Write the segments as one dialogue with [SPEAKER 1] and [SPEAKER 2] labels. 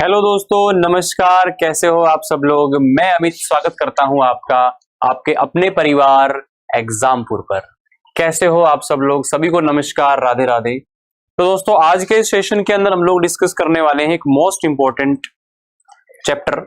[SPEAKER 1] Hello दोस्तों, नमस्कार। कैसे हो आप सब लोग। मैं अमित स्वागत करता हूं आपका आपके अपने परिवार एग्जामपुर पर। कैसे हो आप सब लोग। सभी को नमस्कार, राधे राधे। तो दोस्तों, आज के सेशन के अंदर हम लोग डिस्कस करने वाले हैं एक मोस्ट इंपॉर्टेंट चैप्टर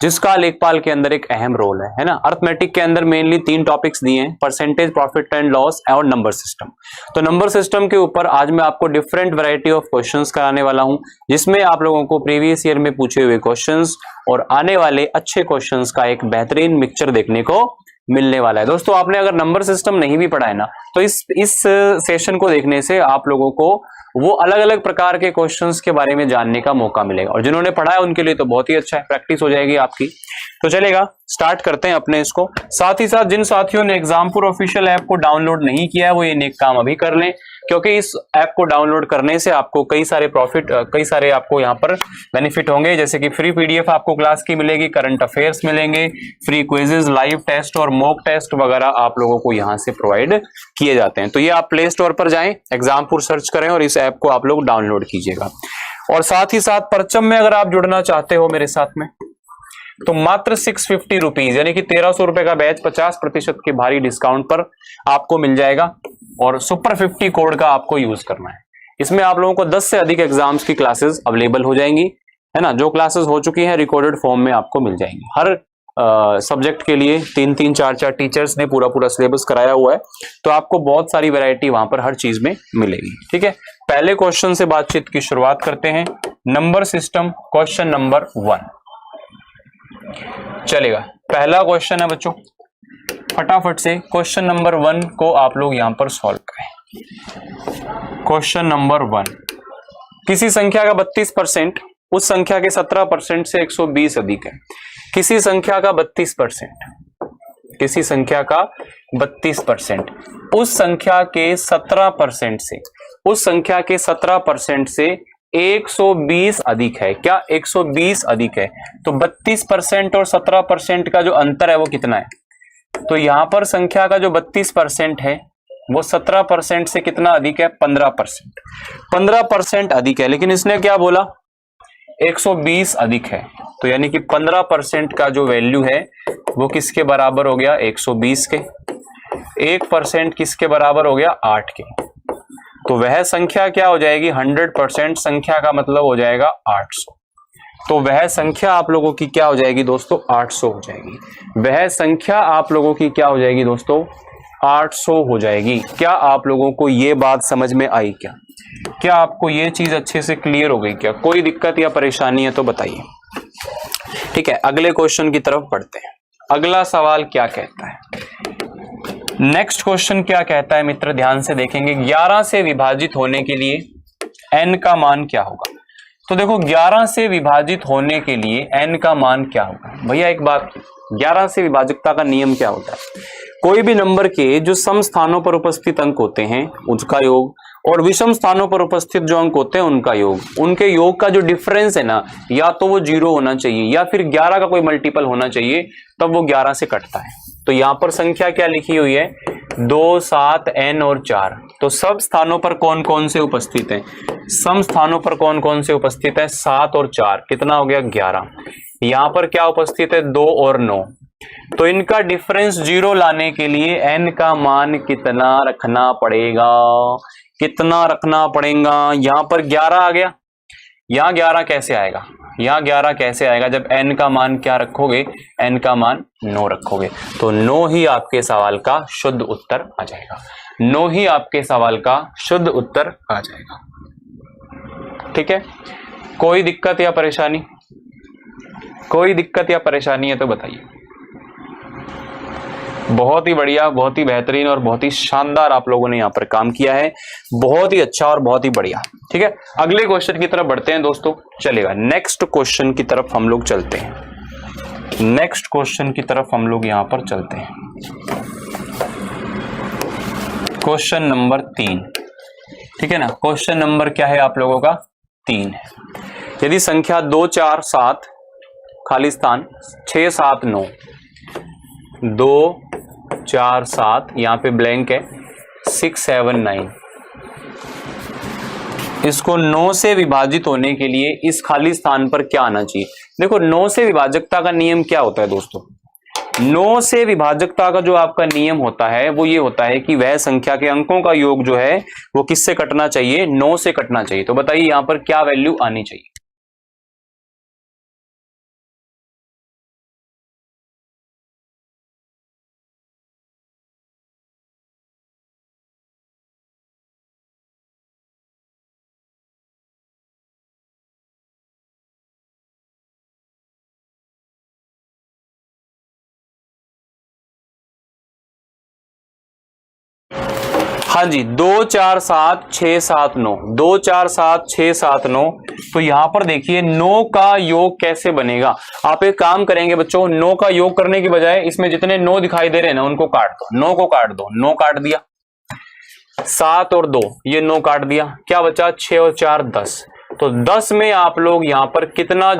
[SPEAKER 1] जिसका लेखपाल के अंदर एक अहम रोल है ना। अर्थमेटिक के अंदर मेनली 3 टॉपिक्स दिए हैं, परसेंटेज, प्रॉफिट एंड लॉस और नंबर सिस्टम। तो नंबर सिस्टम के ऊपर आज मैं आपको डिफरेंट वैरायटी ऑफ क्वेश्चंस कराने वाला हूं, जिसमें आप लोगों को प्रीवियस ईयर में पूछे हुए क्वेश्चंस और आने वाले अच्छे क्वेश्चंस का एक बेहतरीन मिक्सचर देखने को मिलने वाला है। दोस्तों, आपने अगर नंबर सिस्टम नहीं भी पढ़ा है ना, तो इस सेशन को देखने से आप लोगों को वो अलग अलग प्रकार के क्वेश्चंस के बारे में जानने का मौका मिलेगा, और जिन्होंने पढ़ा है उनके लिए तो बहुत ही अच्छा है, प्रैक्टिस हो जाएगी आपकी। तो चलेगा, स्टार्ट करते हैं अपने इसको। साथ ही साथ जिन साथियों ने एग्जामपुर ऑफिशियल ऐप को डाउनलोड नहीं किया है, वो ये नेक काम अभी कर लें, क्योंकि इस ऐप को डाउनलोड करने से आपको कई सारे आपको यहाँ पर बेनिफिट होंगे। जैसे कि फ्री पीडीएफ आपको क्लास की मिलेगी, करंट अफेयर्स मिलेंगे, फ्री क्विजेज, लाइव टेस्ट और मॉक टेस्ट वगैरह आप लोगों को यहाँ से प्रोवाइड किए जाते हैं। तो ये आप प्ले स्टोर पर जाएं, एग्जामपुर सर्च करें और इस ऐप को आप लोग डाउनलोड कीजिएगा। और साथ ही साथ परचम में अगर आप जुड़ना चाहते हो मेरे साथ में, तो मात्र 650 रुपीज यानी कि 1300 रुपए का बैच 50% के भारी डिस्काउंट पर आपको मिल जाएगा, और सुपर 50 कोड का आपको यूज करना है। इसमें आप लोगों को 10 से अधिक एग्जाम्स की क्लासेस अवेलेबल हो जाएंगी, है ना। जो क्लासेस हो चुकी हैं रिकॉर्डेड फॉर्म में आपको मिल जाएंगी। हर सब्जेक्ट के लिए 3-3, 4-4 टीचर्स ने पूरा सिलेबस कराया हुआ है, तो आपको बहुत सारी वैरायटी वहां पर हर चीज में मिलेगी। ठीक है, पहले क्वेश्चन से बातचीत की शुरुआत करते हैं। नंबर सिस्टम, क्वेश्चन नंबर 1 चलेगा। पहला क्वेश्चन है बच्चों, फटाफट से क्वेश्चन नंबर 1 को आप लोग यहां पर सॉल्व करें। क्वेश्चन नंबर 1, किसी संख्या का 32% उस संख्या के 17% से 120 अधिक है। किसी संख्या का 32%, किसी संख्या का 32% उस संख्या के 17% से, उस संख्या के 17% से 120 अधिक है। क्या 120 अधिक है? तो 32% और 17% का जो अंतर है वो कितना है? तो यहां पर संख्या का जो 32% है वो 17% से कितना अधिक है? 15%। 15% अधिक है, लेकिन इसने क्या बोला? 120 अधिक है। तो यानी कि 15% का जो वैल्यू है वो किसके बराबर हो गया? 120 के। 1% किसके बराबर हो गया? 8 के। तो वह संख्या क्या हो जाएगी? 100% संख्या का मतलब हो जाएगा 800। तो वह संख्या आप लोगों की क्या हो जाएगी दोस्तों? 800 हो जाएगी। वह संख्या आप लोगों की क्या हो जाएगी दोस्तों? 800 हो जाएगी। क्या आप लोगों को ये बात समझ में आई? क्या आपको ये चीज अच्छे से क्लियर हो गई? क्या कोई दिक्कत या परेशानी है तो बताइए। ठीक है, अगले क्वेश्चन की तरफ बढ़ते हैं। अगला सवाल क्या कहता है? नेक्स्ट क्वेश्चन क्या कहता है मित्र, ध्यान से देखेंगे। 11 से विभाजित होने के लिए n का मान क्या होगा? तो देखो, 11 से विभाजित होने के लिए n का मान क्या होगा? भैया एक बात, 11 से विभाजकता का नियम क्या होता है? कोई भी नंबर के जो सम स्थानों पर उपस्थित अंक होते हैं उसका योग, और विषम स्थानों पर उपस्थित जो अंक होते हैं उनका योग, उनके योग का जो डिफरेंस है ना, या तो वो 0 होना चाहिए या फिर 11 का कोई मल्टीपल होना चाहिए, तब वो 11 से कटता है। तो यहां पर संख्या क्या लिखी हुई है? 2, 7, n और 4। तो सब स्थानों पर कौन कौन से उपस्थित हैं? सम स्थानों पर कौन कौन से उपस्थित है? 7 और 4, कितना हो गया? 11। यहां पर क्या उपस्थित है? 2 और 9। तो इनका डिफरेंस 0 लाने के लिए n का मान कितना रखना पड़ेगा? कितना रखना पड़ेगा? यहां पर 11 आ गया, यहां 11 कैसे आएगा? यहां 11 कैसे आएगा जब n का मान क्या रखोगे? n का मान 9 रखोगे। तो 9 ही आपके सवाल का शुद्ध उत्तर आ जाएगा। 9 ही आपके सवाल का शुद्ध उत्तर आ जाएगा। ठीक है, कोई दिक्कत या परेशानी? कोई दिक्कत या परेशानी है तो बताइए। बहुत ही बढ़िया, बहुत ही बेहतरीन और बहुत ही शानदार आप लोगों ने यहाँ पर काम किया है। बहुत ही अच्छा और बहुत ही बढ़िया। ठीक है, अगले क्वेश्चन की तरफ बढ़ते हैं दोस्तों। चलेगा, नेक्स्ट क्वेश्चन की तरफ हम लोग चलते हैं। नेक्स्ट क्वेश्चन की तरफ हम लोग यहाँ पर चलते हैं। Question number 3। ठीक है ना, क्वेश्चन नंबर क्या है आप लोगों का? 3 है। यदि संख्या 2, 4, 7 खाली स्थान 6, 7, 9, 2, 4, 7 यहाँ पे ब्लैंक है, 6, 7, 9, इसको 9 से विभाजित होने के लिए इस खाली स्थान पर क्या आना चाहिए। देखो 9 से विभाजकता का नियम क्या होता है दोस्तों, 9 से विभाजकता का जो आपका नियम होता है वो ये होता है कि वह संख्या के अंकों का योग जो है वो किससे कटना चाहिए, 9 से कटना चाहिए। तो बताइए यहां पर क्या वैल्यू आनी चाहिए। हाँ जी, 2 4 7 6 7 9, 2 4 7 6 7 9। तो यहां पर देखिए 9 का योग कैसे बनेगा। आप एक काम करेंगे बच्चों, 9 का योग करने की बजाय इसमें जितने 9 दिखाई दे रहे हैं ना उनको काट दो, 9 को काट दो, 9 काट दिया, 7 और 2 ये 9 काट दिया, क्या बचा 6 और 4 10। तो 10 में आप लोग यहां पर कितना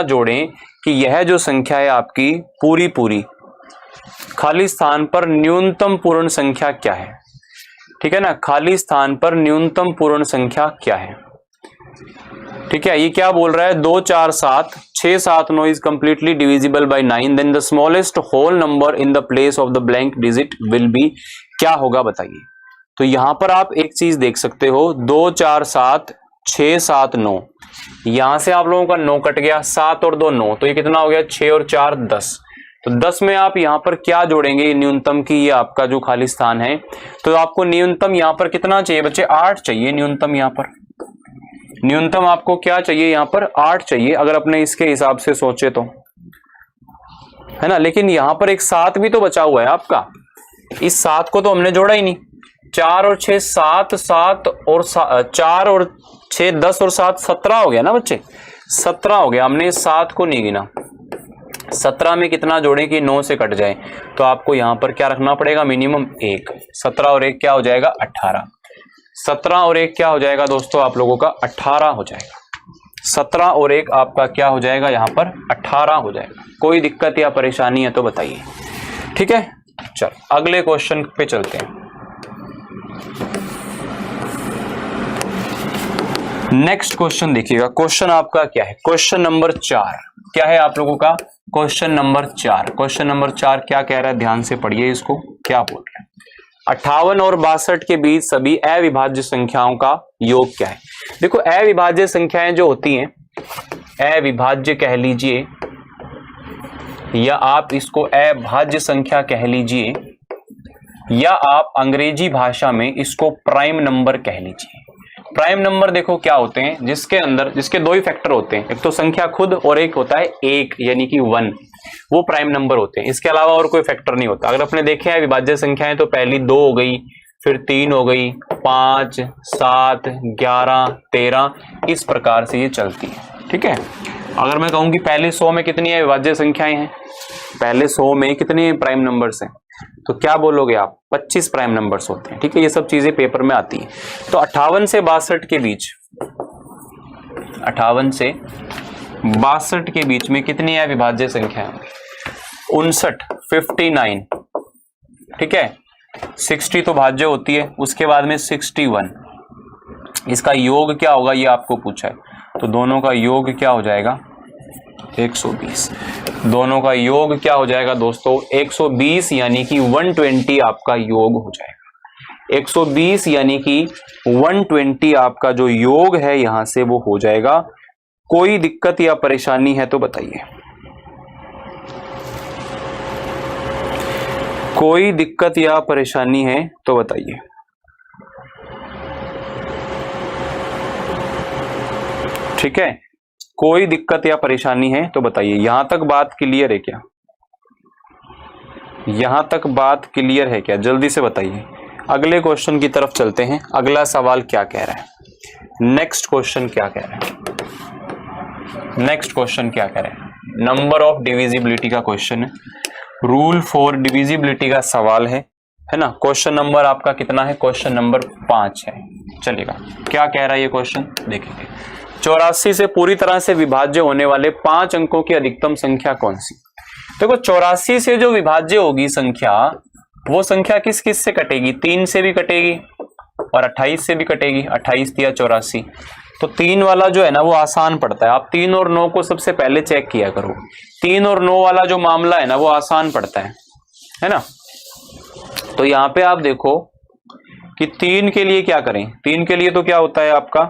[SPEAKER 1] जोड़ें कि यह जो संख्या है आपकी पूरी पूरी खाली स्थान पर न्यूनतम पूर्ण संख्या क्या है। ठीक है ना, खाली स्थान पर न्यूनतम पूर्ण संख्या क्या है। ठीक है, ये क्या बोल रहा है, 2 4 7 6 7 9 is completely divisible by 9, then the smallest whole number in the place of the blank digit will be, क्या होगा बताइए। तो यहां पर आप एक चीज देख सकते हो, 2 4 7 6 7 9, यहां से आप लोगों का 9 कट गया, 7 और 2 9, तो ये कितना हो गया 6 और 4 10। तो 10 में आप यहां पर क्या जोड़ेंगे न्यूनतम की, ये आपका जो खाली स्थान है। तो आपको न्यूनतम यहां पर कितना चाहिए बच्चे, 8 चाहिए न्यूनतम। यहां पर न्यूनतम आपको क्या चाहिए, यहां पर 8 चाहिए अगर अपने इसके हिसाब से सोचे तो, है ना। लेकिन यहां पर एक 7 भी तो बचा हुआ है आपका, इस 7 को तो हमने जोड़ा ही नहीं। 4 और 6 7, 7 और 4 और 6 10 और 7 17 हो गया ना बच्चे, 17 हो गया। हमने 7 को नहीं गिना, 17 में कितना जोड़ें कि 9 से कट जाए। तो आपको यहां पर क्या रखना पड़ेगा, मिनिमम 1। 17 और 1 क्या हो जाएगा 18, 17 और 1 क्या हो जाएगा दोस्तों आप लोगों का 18 हो जाएगा। 17 और 1 आपका क्या हो जाएगा यहां पर 18 हो जाएगा। कोई दिक्कत या परेशानी है तो बताइए। ठीक है, चल अगले क्वेश्चन पे चलते हैं। नेक्स्ट क्वेश्चन देखिएगा, क्वेश्चन आपका क्या है, क्वेश्चन नंबर 4 क्या है आप लोगों का, क्वेश्चन नंबर 4। क्वेश्चन नंबर 4 क्या कह रहा है, ध्यान से पढ़िए इसको, क्या बोल रहा है। 58 और 62 के बीच सभी अविभाज्य संख्याओं का योग क्या है। देखो अविभाज्य संख्याएं जो होती हैं, अविभाज्य कह लीजिए या आप इसको अभाज्य संख्या कह लीजिए, या आप अंग्रेजी भाषा में इसको प्राइम नंबर कह लीजिए। प्राइम नंबर देखो क्या होते हैं, जिसके दो ही फैक्टर होते हैं, एक तो संख्या खुद और एक होता है एक यानी कि 1, वो प्राइम नंबर होते हैं। इसके अलावा और कोई फैक्टर नहीं होता। अगर आपने देखे हैं विभाज्य संख्याएं तो पहली 2 हो गई, फिर 3 हो गई, 5 7 11 13, इस प्रकार से ये चलती है। ठीक है, अगर मैं कहूं कि पहले 100 में कितनी है विभाज्य संख्याएं हैं, पहले 100 में कितने प्राइम नंबर्स हैं, तो क्या बोलोगे आप 25 प्राइम नंबर्स होते हैं। ठीक है, ये सब चीजें पेपर में आती हैं। तो 58 से 62 के बीच, 58 से 62 के बीच में कितनी है विभाज्य संख्याएं, 59 59। ठीक है, 60 तो भाज्य होती है, उसके बाद में 61, इसका योग क्या होगा ये आपको पूछा है। तो दोनों का योग क्या हो जाएगा 120, दोनों का योग क्या हो जाएगा दोस्तों 120, यानी कि 120 आपका योग हो जाएगा। 120 यानी कि 120 आपका जो योग है यहां से वो हो जाएगा। कोई दिक्कत या परेशानी है तो बताइए, कोई दिक्कत या परेशानी है तो बताइए। ठीक है, कोई दिक्कत या परेशानी है तो बताइए। यहां तक बात क्लियर है क्या, यहां तक बात क्लियर है क्या, जल्दी से बताइए। अगले क्वेश्चन की तरफ चलते हैं। अगला सवाल क्या कह रहा है, नेक्स्ट क्वेश्चन क्या कह रहा है, नेक्स्ट क्वेश्चन क्या कह रहा है, नंबर ऑफ डिविजिबिलिटी का क्वेश्चन है, रूल फॉर डिविजिबिलिटी का सवाल है ना। क्वेश्चन नंबर आपका कितना है, क्वेश्चन नंबर 5 है। चलेगा, क्या कह रहा है ये क्वेश्चन देखेंगे। 84 से पूरी तरह से विभाज्य होने वाले 5 अंकों की अधिकतम संख्या कौन सी। देखो 84 से जो विभाज्य होगी संख्या, वो संख्या किस किस से कटेगी, 3 से भी कटेगी, और 28 से भी कटेगी, 28 या 84। तो 3 वाला जो है ना वो आसान पड़ता है। आप 3 और 9 को सबसे पहले चेक किया करो। 3 और 9 वाला जो मामला है ना वो आसान पड़ता है ना। तो यहाँ पे आप देखो कि 3 के लिए क्या करें। 3 के लिए तो क्या होता है आपका,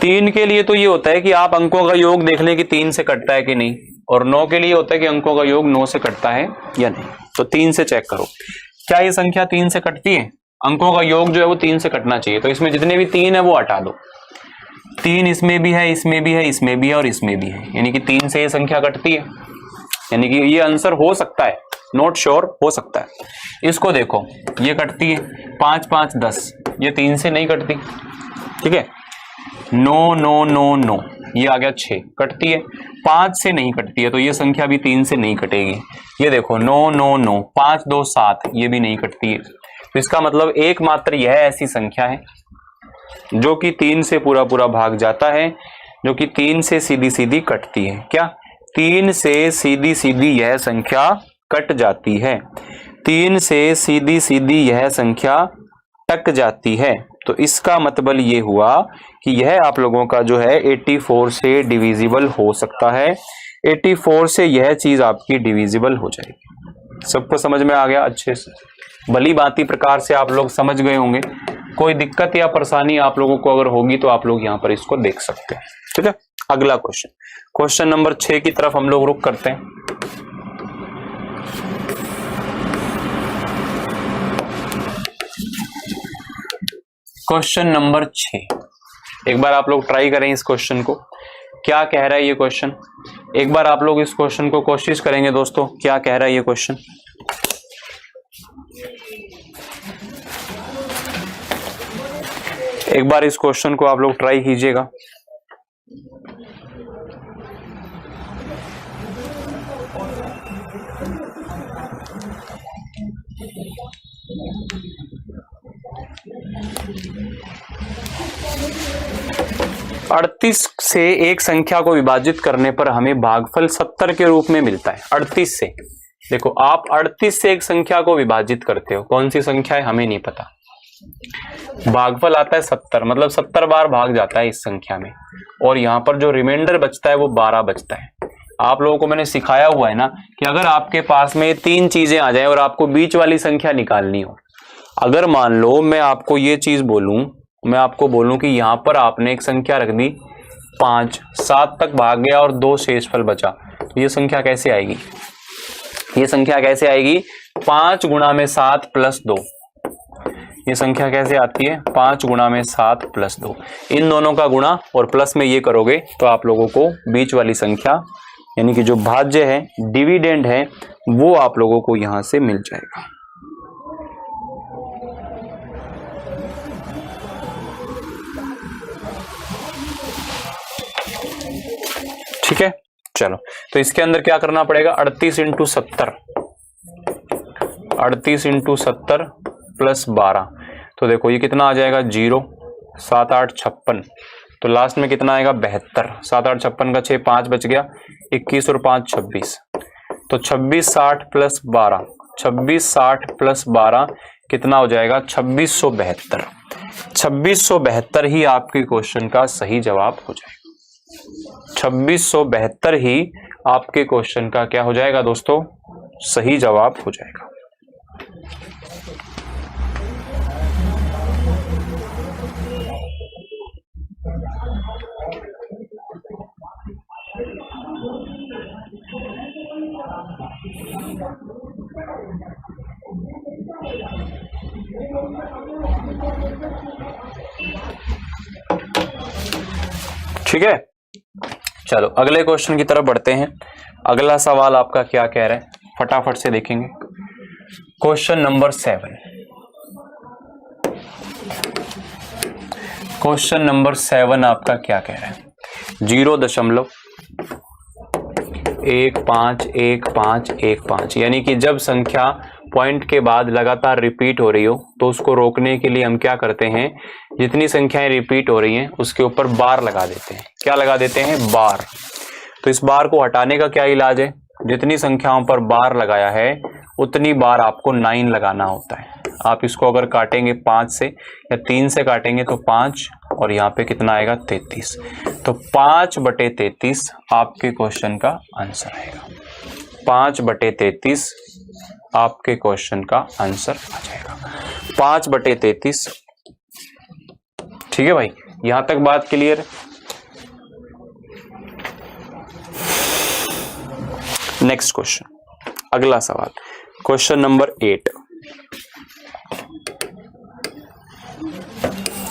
[SPEAKER 1] 3 के लिए तो ये होता है कि आप अंकों का योग देख लें कि 3 से कटता है कि नहीं, और 9 के लिए होता है कि अंकों का योग 9 से कटता है या नहीं। तो 3 से चेक करो, क्या ये संख्या 3 से कटती है? अंकों का योग जो है वो 3 से कटना चाहिए। तो इसमें जितने भी 3 है वो हटा दो। 3 इसमें भी है, इसमें भी है, इसमें भी है और इसमें भी है, यानी कि 3 से ये संख्या कटती है, यानी कि ये आंसर हो सकता है, नॉट श्योर, हो सकता है। इसको देखो, ये कटती है 5 5 10, ये 3 से नहीं कटती, ठीक है। 9 9 9 9, ये आ गया 6, कटती है। 5 से नहीं कटती है, तो ये संख्या भी 3 से नहीं कटेगी। ये देखो 9 9 9, 5 2 7, ये भी नहीं कटती है। तो इसका मतलब एकमात्र यह ऐसी संख्या है जो कि 3 से पूरा पूरा भाग जाता है, जो कि 3 से सीधी सीधी कटती है। क्या 3 से सीधी सीधी यह संख्या कट जाती है? 3 से सीधी सीधी यह संख्या टक जाती है। तो इसका मतलब ये हुआ कि यह आप लोगों का जो है 84 से डिविजिबल हो सकता है। 84 से यह चीज आपकी डिविजिबल हो जाएगी। सबको समझ में आ गया अच्छे से? भली भांति प्रकार से आप लोग समझ गए होंगे। कोई दिक्कत या परेशानी आप लोगों को अगर होगी तो आप लोग यहाँ पर इसको देख सकते हैं, ठीक है। अगला क्वेश्चन, क्वेश्चन नंबर 6 की तरफ हम लोग रुक करते हैं। क्वेश्चन नंबर 6, एक बार आप लोग ट्राई करें इस क्वेश्चन को, क्या कह रहा है ये क्वेश्चन। एक बार आप लोग इस क्वेश्चन को कोशिश करेंगे दोस्तों, क्या कह रहा है ये क्वेश्चन। एक बार इस क्वेश्चन को आप लोग ट्राई कीजिएगा। अड़तीस से एक संख्या को विभाजित करने पर हमें भागफल 70 के रूप में मिलता है। 38 से, देखो आप 38 से एक संख्या को विभाजित करते हो, कौन सी संख्या है हमें नहीं पता, भागफल आता है 70, मतलब 70 बार भाग जाता है इस संख्या में, और यहाँ पर जो रिमाइंडर बचता है वो 12 बचता है। आप लोगों को मैंने सिखाया हुआ है ना कि अगर आपके पास में 3 चीजें आ जाए और आपको बीच वाली संख्या निकालनी हो, अगर मान लो मैं आपको ये चीज बोलूं, मैं आपको बोलूं कि यहाँ पर आपने एक संख्या रख दी 5, 7 तक भाग गया और 2 शेषफल बचा, तो ये संख्या कैसे आएगी? ये संख्या कैसे आएगी? 5 गुणा में 7 प्लस 2, ये संख्या कैसे आती है? 5 गुणा में 7 प्लस 2, इन दोनों का गुणा और प्लस में ये करोगे तो आप लोगों को बीच वाली संख्या यानी कि जो भाज्य है, डिविडेंड है, वो आप लोगों को यहां से मिल जाएगा। ठीक है, चलो तो इसके अंदर क्या करना पड़ेगा? 38 इंटू 70, 38 इंटू 70 प्लस 12, तो देखो ये कितना आ जाएगा? 0, 7 8 56, तो लास्ट में कितना आएगा? 72, 7 8 56 का 6, 5 बच गया, 21 और 5 26, तो 26 60 प्लस 12, 26 60 प्लस 12 कितना हो जाएगा? 2672। 2672 ही आपके क्वेश्चन का सही जवाब हो जाएगा। 2672 ही आपके क्वेश्चन का क्या हो जाएगा दोस्तों? सही जवाब हो जाएगा। ठीक है, चलो अगले क्वेश्चन की तरफ बढ़ते हैं। अगला सवाल आपका क्या कह रहा है, फटाफट से देखेंगे। क्वेश्चन नंबर 7, क्वेश्चन नंबर 7 आपका क्या कह रहा है? 0.151515, यानी कि जब संख्या पॉइंट के बाद लगातार रिपीट हो रही हो तो उसको रोकने के लिए हम क्या करते हैं? जितनी संख्याएं रिपीट हो रही हैं उसके ऊपर बार लगा देते हैं। क्या लगा देते हैं? बार। तो इस बार को हटाने का क्या इलाज है? जितनी संख्याओं पर बार लगाया है उतनी बार आपको 9 लगाना होता है। आप इसको अगर काटेंगे 5 से या 3 से काटेंगे तो 5 और यहाँ पे कितना आएगा 33। तो 5/33 आपके क्वेश्चन का आंसर आएगा। 5/33 आपके क्वेश्चन का आंसर आ जाएगा। 5/33। ठीक है भाई, यहां तक बात क्लियर। नेक्स्ट क्वेश्चन, अगला सवाल, क्वेश्चन नंबर 8।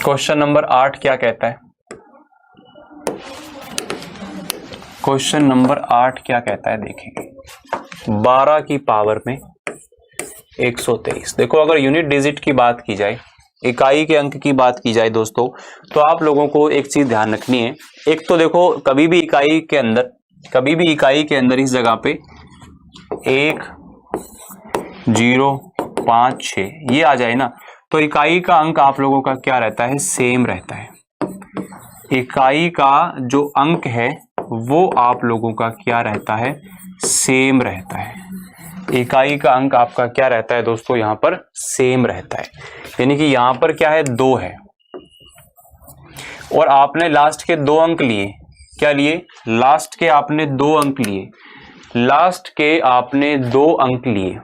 [SPEAKER 1] क्वेश्चन नंबर 8 क्या कहता है? क्वेश्चन नंबर 8 क्या कहता है देखेंगे। 12 की पावर में 123। देखो, अगर यूनिट डिजिट की बात की जाए, इकाई के अंक की बात की जाए दोस्तों, तो आप लोगों को एक चीज ध्यान रखनी है। एक तो देखो, कभी भी इकाई के अंदर इस जगह पे 1 0 5 6 ये आ जाए ना, तो इकाई का अंक आप लोगों का क्या रहता है? सेम रहता है। इकाई का जो अंक है वो आप लोगों का क्या रहता है? सेम रहता है। इकाई का अंक आपका क्या रहता है दोस्तों? यहां पर सेम रहता है। यानी कि यहां पर क्या है? 2 है और आपने लास्ट के 2 अंक लिए। क्या लिए? लास्ट के आपने 2 अंक लिए। लास्ट के आपने 2 अंक लिए,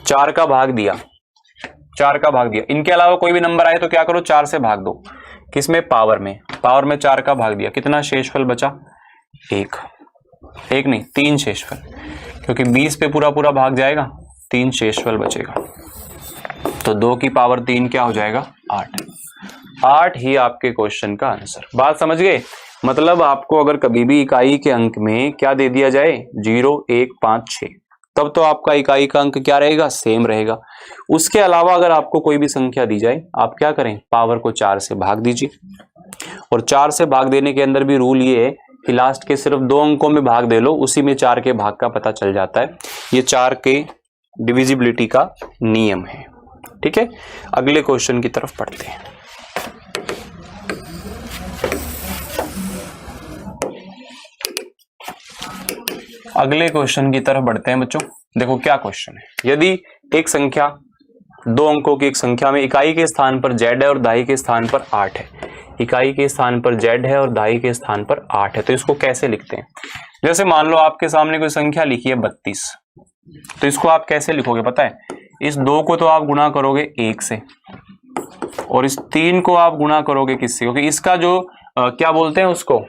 [SPEAKER 1] 4 का भाग दिया, 4 का भाग दिया। इनके अलावा कोई भी नंबर आए तो क्या करो? 4 से भाग दो। किसमें? पावर में। पावर में 4 का भाग दिया, कितना शेषफल बचा? 1 नहीं 3 शेषफल, क्योंकि 20 पे पूरा पूरा भाग जाएगा, 3 शेषफल बचेगा। तो 2 की पावर 3 क्या हो जाएगा? 8। 8 ही आपके क्वेश्चन का आंसर। बात समझ गए? मतलब आपको अगर कभी भी इकाई के अंक में क्या दे दिया जाए? 0 1 5 6, तब तो आपका इकाई का अंक क्या रहेगा? सेम रहेगा। उसके अलावा अगर आपको कोई भी संख्या दी जाए, आप क्या करें? पावर को 4 से भाग दीजिए। और 4 से भाग देने के अंदर भी रूल ये है कि लास्ट के सिर्फ 2 अंकों में भाग दे लो, उसी में 4 के भाग का पता चल जाता है। ये 4 के डिविजिबिलिटी का नियम है। ठीक है, अगले क्वेश्चन की तरफ पढ़ते हैं। अगले क्वेश्चन की तरफ बढ़ते हैं बच्चों। देखो क्या क्वेश्चन है। यदि एक संख्या 2 अंकों की एक संख्या में इकाई के स्थान पर z है और दाई के स्थान पर 8 है, इकाई के स्थान पर z है और दाई के स्थान पर 8 है, तो इसको कैसे लिखते हैं? जैसे मान लो आपके सामने कोई संख्या लिखी है 32, तो इसको आप कैसे लिखोगे पता है? इस 2 को तो आप गुणा करोगे 1 से और इस 3 को आप गुणा करोगे किससे? क्योंकि इसका जो क्या बोलते हैं उसको,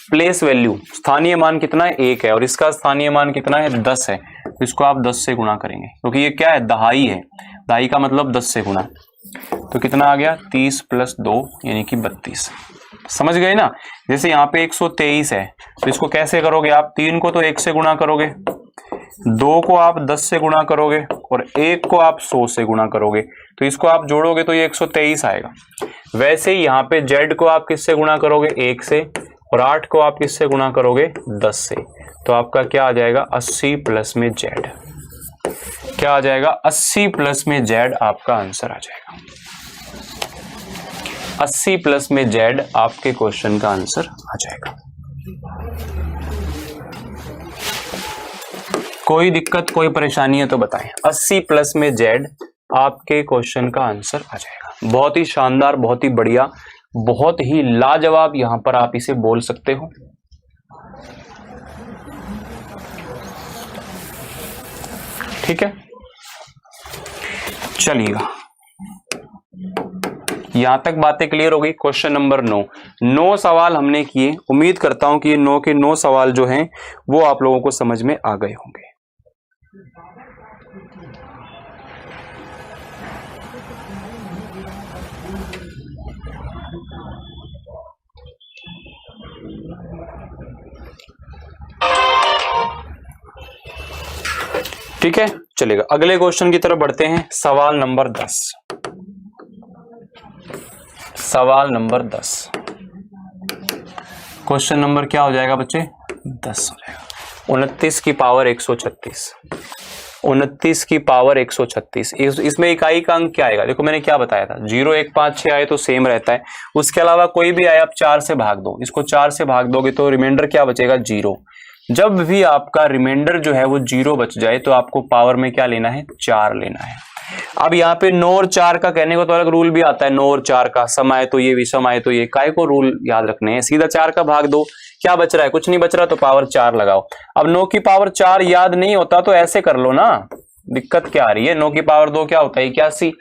[SPEAKER 1] प्लेस वैल्यू, स्थानीय मान कितना है? 1 है और इसका स्थानीय मान कितना है? 10 है। तो इसको आप 10 से गुणा करेंगे, क्योंकि ये क्या है? दहाई है। दहाई का मतलब 10 से गुणा। तो कितना आ गया? 30 + 2 यानी कि 32। समझ गए ना? जैसे यहाँ पे 123 है, तो इसको कैसे करोगे आप? 3 को तो 1 से गुणा करोगे, 2 को आप 10 से गुणा करोगे और 1 को आप 100 से गुणा करोगे। तो इसको आप जोड़ोगे तो ये 123 आएगा। वैसे ही यहाँ पे z को आप किससे गुणा करोगे? 1 से, और 8 को आप किससे गुणा करोगे? 10 से। तो आपका क्या आ जाएगा? 80 प्लस में z। क्या आ जाएगा? 80 प्लस में z आपका आंसर आ जाएगा। 80 प्लस में z आपके क्वेश्चन का आंसर आ जाएगा। कोई दिक्कत, कोई परेशानी है तो बताएं। 80 प्लस में z आपके क्वेश्चन का आंसर आ जाएगा। बहुत ही शानदार, बहुत ही बढ़िया, बहुत ही लाजवाब, यहां पर आप इसे बोल सकते हो। ठीक है, चलिएगा, यहां तक बातें क्लियर हो गई। क्वेश्चन नंबर 9 सवाल हमने किए। उम्मीद करता हूं कि ये 9 के 9 सवाल जो हैं वो आप लोगों को समझ में आ गए होंगे। ठीक है, चलेगा, अगले क्वेश्चन की तरफ बढ़ते हैं। सवाल नंबर 10। सवाल नंबर 10, क्वेश्चन नंबर क्या हो जाएगा बच्चे? 10 हो जाएगा। 29 की पावर 136, 29 की पावर 136। इसमें इकाई का अंक क्या आएगा? देखो मैंने क्या बताया था, 0 1 5 6 आए तो सेम रहता है। उसके अलावा कोई भी आए आप 4 से भाग दो, इसको 4 से भाग दोगे तो रिमाइंडर क्या बचेगा? 0। जब भी आपका रिमाइंडर जो है वो 0 बच जाए तो आपको पावर में क्या लेना है? 4 लेना है। अब यहाँ पे 9 और 4 का कहने को तो अलग रूल भी आता है, 9 और 4 का, सम आए तो ये विषम आए तो ये, काय को रूल याद रखने हैं, सीधा 4 का भाग दो, क्या बच रहा है, कुछ नहीं बच रहा, तो पावर 4 लगाओ। अब 9 की पावर 4 याद नहीं होता तो ऐसे कर लो ना, दिक्कत क्या आ रही है, 9 की पावर 2 क्या होता है 81,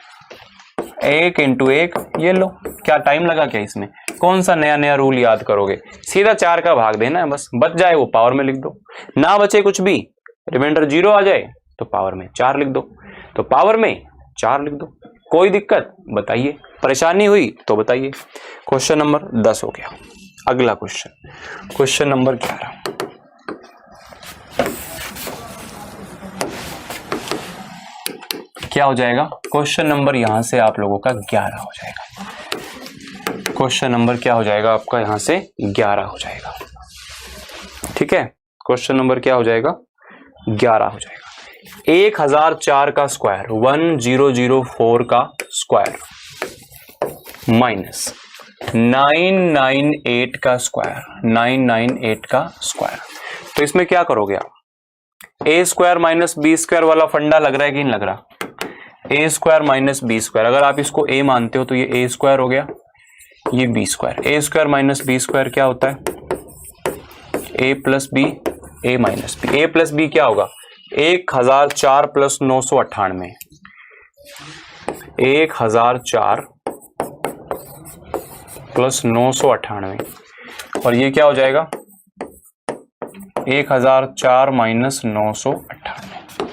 [SPEAKER 1] 1 इंटू 1, ये लो, क्या टाइम लगा क्या इसमें, कौन सा नया नया रूल याद करोगे, सीधा 4 का भाग देना है बस, बच जाए वो पावर में लिख दो, ना बचे कुछ भी, रिमाइंडर 0 आ जाए तो पावर में 4 लिख दो, तो पावर में 4 लिख दो। कोई दिक्कत बताइए, परेशानी हुई तो बताइए। क्वेश्चन नंबर 10 हो गया। अगला क्वेश्चन, क्वेश्चन नंबर 11, क्या हो जाएगा, क्वेश्चन नंबर यहां से आप लोगों का 11 हो जाएगा। क्वेश्चन नंबर क्या हो जाएगा आपका, यहां से 11 हो जाएगा। ठीक है, क्वेश्चन नंबर क्या हो जाएगा, 11 हो जाएगा। 1004 का स्क्वायर, 1004 का स्क्वायर माइनस 998 का स्क्वायर, 998 का स्क्वायर, तो इसमें क्या करोगे आप, ए स्क्वायर माइनस बी स्क्वायर वाला फंडा लग रहा है कि नहीं लग रहा, ए स्क्वायर माइनस बी स्क्वायर, अगर आप इसको ए मानते हो तो ये ए स्क्वायर हो गया, ये बी स्क्वायर, ए स्क्वायर माइनस बी स्क्वायर क्या होता है, ए प्लस बी, ए माइनस बी, ए प्लस बी क्या होगा, 1004 प्लस 998, 1004 प्लस 998, और ये क्या हो जाएगा 1004 माइनस 998।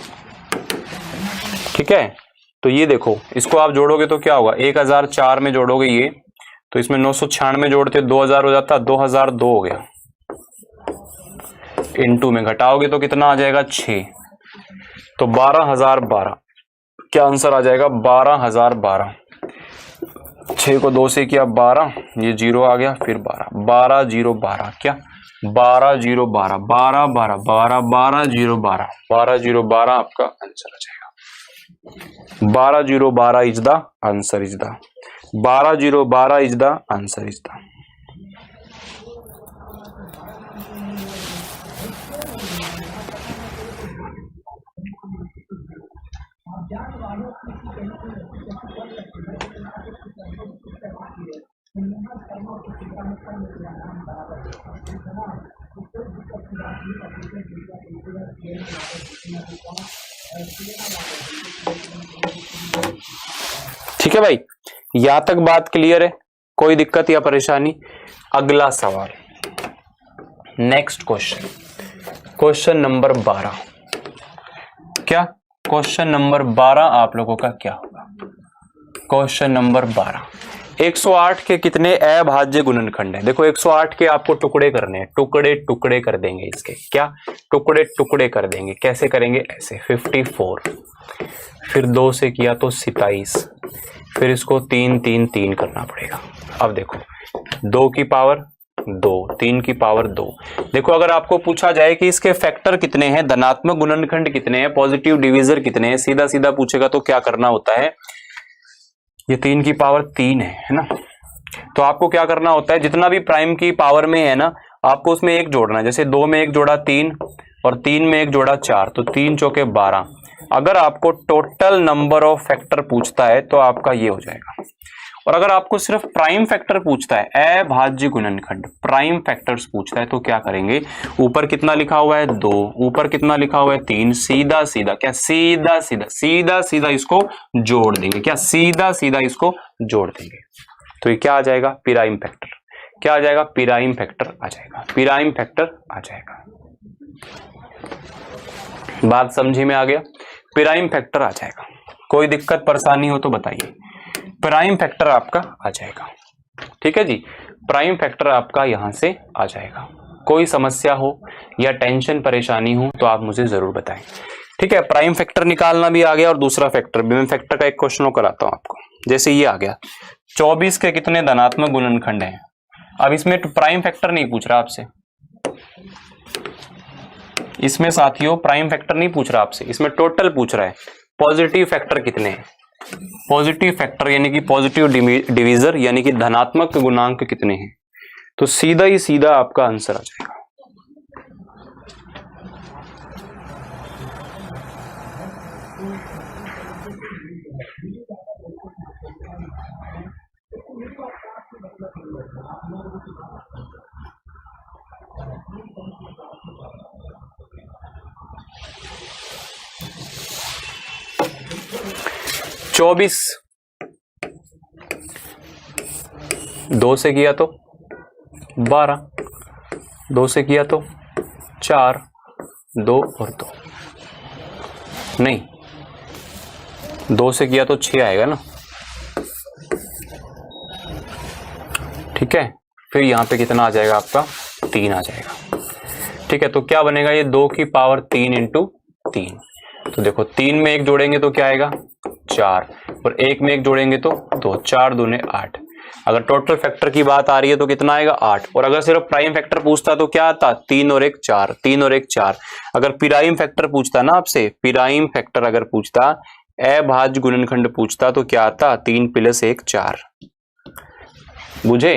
[SPEAKER 1] ठीक है, तो ये देखो, इसको आप जोड़ोगे तो क्या होगा, 1004 में जोड़ोगे ये, तो इसमें 996 जोड़ते 2000 हो जाता, 2002 हो गया, इनटू में घटाओगे तो कितना आ जाएगा 6, तो 12012, क्या आंसर आ जाएगा 12012, 6 को 2 से किया 12, ये 0 आ गया, फिर 12, 12012, क्या 12012, 12 12 12 12012, 12012 आपका आंसर आ जाएगा, 12012 is the answer, is the 12012 is the answer, is the. ठीक है भाई, यहां तक बात क्लियर है, कोई दिक्कत या परेशानी। अगला सवाल, नेक्स्ट क्वेश्चन, क्वेश्चन नंबर 12, क्या क्वेश्चन नंबर 12 आप लोगों का क्या होगा, क्वेश्चन नंबर 12, 108 के कितने अभाज्य गुणनखंड है, देखो 108 के आपको टुकड़े करने हैं, टुकड़े टुकड़े कर देंगे इसके, क्या टुकड़े टुकड़े कर देंगे, कैसे करेंगे, ऐसे 54, फिर 2 से किया तो 27, फिर इसको 3 3 3 करना पड़ेगा। अब देखो 2 की पावर 2, 3 की पावर 2, देखो अगर आपको पूछा जाए कि इसके फैक्टर कितने हैं, धनात्मक गुणनखंड कितने हैं, पॉजिटिव डिवीजर कितने हैं, सीधा सीधा पूछेगा तो क्या करना होता है, ये 3 की पावर 3 है ना, तो आपको क्या करना होता है, जितना भी प्राइम की पावर में है ना, आपको उसमें एक जोड़ना है, जैसे 2 में एक जोड़ा 3 और 3 में एक जोड़ा 4, तो 3 चौके 12। अगर आपको टोटल नंबर ऑफ फैक्टर पूछता है तो आपका ये हो जाएगा, और अगर आपको सिर्फ प्राइम फैक्टर पूछता है, अभाज्य गुणनखंड प्राइम फैक्टर्स पूछता है, तो क्या करेंगे, ऊपर कितना लिखा हुआ है 2, ऊपर कितना लिखा हुआ है 3, सीधा सीधा क्या, सीधा सीधा सीधा सीधा इसको जोड़ देंगे, क्या सीधा सीधा इसको जोड़ देंगे, तो ये क्या आ जाएगा, प्राइम फैक्टर, क्या आ जाएगा, प्राइम फैक्टर आ जाएगा, प्राइम फैक्टर आ जाएगा। बात समझी में आ गया, प्राइम फैक्टर आ जाएगा, कोई दिक्कत परेशानी हो तो बताइए, प्राइम फैक्टर आपका आ जाएगा। ठीक है जी, प्राइम फैक्टर आपका यहां से आ जाएगा, कोई समस्या हो या टेंशन परेशानी हो तो आप मुझे जरूर बताएं। ठीक है, प्राइम फैक्टर निकालना भी आ गया, और दूसरा फैक्टर भी, मैं फैक्टर का एक क्वेश्चन कराता हूं आपको, जैसे ये आ गया 24 के कितने धनात्मक गुणनखंड हैं, अब इसमें प्राइम फैक्टर नहीं पूछ रहा आपसे, इसमें साथियों प्राइम फैक्टर नहीं पूछ रहा आपसे, इसमें टोटल पूछ रहा है पॉजिटिव फैक्टर कितने हैं, पॉजिटिव फैक्टर यानी कि पॉजिटिव डिवीजर यानी कि धनात्मक गुणांक कितने हैं, तो सीधा ही सीधा आपका आंसर आ जाएगा। चौबीस 2 से किया तो 12, 2 से किया तो 4, 2 और 2 नहीं, 2 से किया तो 6 आएगा ना, ठीक है। फिर यहां पे कितना आ जाएगा आपका 3 आ जाएगा, ठीक है। तो क्या बनेगा ये 2 की पावर 3 इंटू 3। तो देखो 3 में 1 जोड़ेंगे तो क्या आएगा 4 और 1 में 1 जोड़ेंगे तो 2, 4 दूने 8। अगर टोटल फैक्टर की बात आ रही है तो कितना आएगा 8। और अगर सिर्फ प्राइम फैक्टर पूछता तो क्या आता 3 और 1 4, 3 और 1 4। अगर पिराइम फैक्टर पूछता ना आपसे, पिराइम फैक्टर अगर पूछता, अभाज्य गुणनखंड पूछता तो क्या आता 3 + 1 4। बुझे?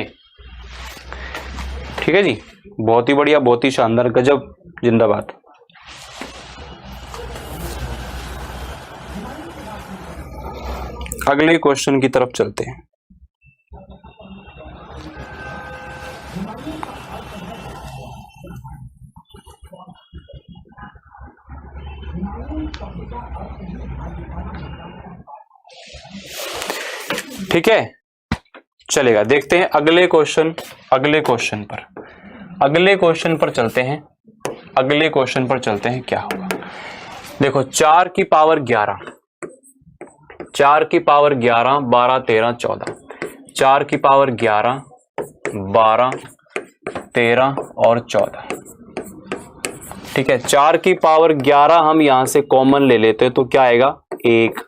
[SPEAKER 1] ठीक है जी, बहुत ही बढ़िया, बहुत ही शानदार, गजब, जिंदाबाद। अगले क्वेश्चन की तरफ चलते हैं। ठीक है, चलेगा। देखते हैं अगले क्वेश्चन पर, अगले क्वेश्चन पर चलते हैं, अगले क्वेश्चन पर चलते हैं क्या होगा। देखो 4 की पावर 11, 4 की पावर 11, 12 13 14, 4 की पावर 11, 12 13 और 14, ठीक है। 4 की पावर 11 हम यहां से कॉमन ले लेते हैं तो क्या आएगा 1,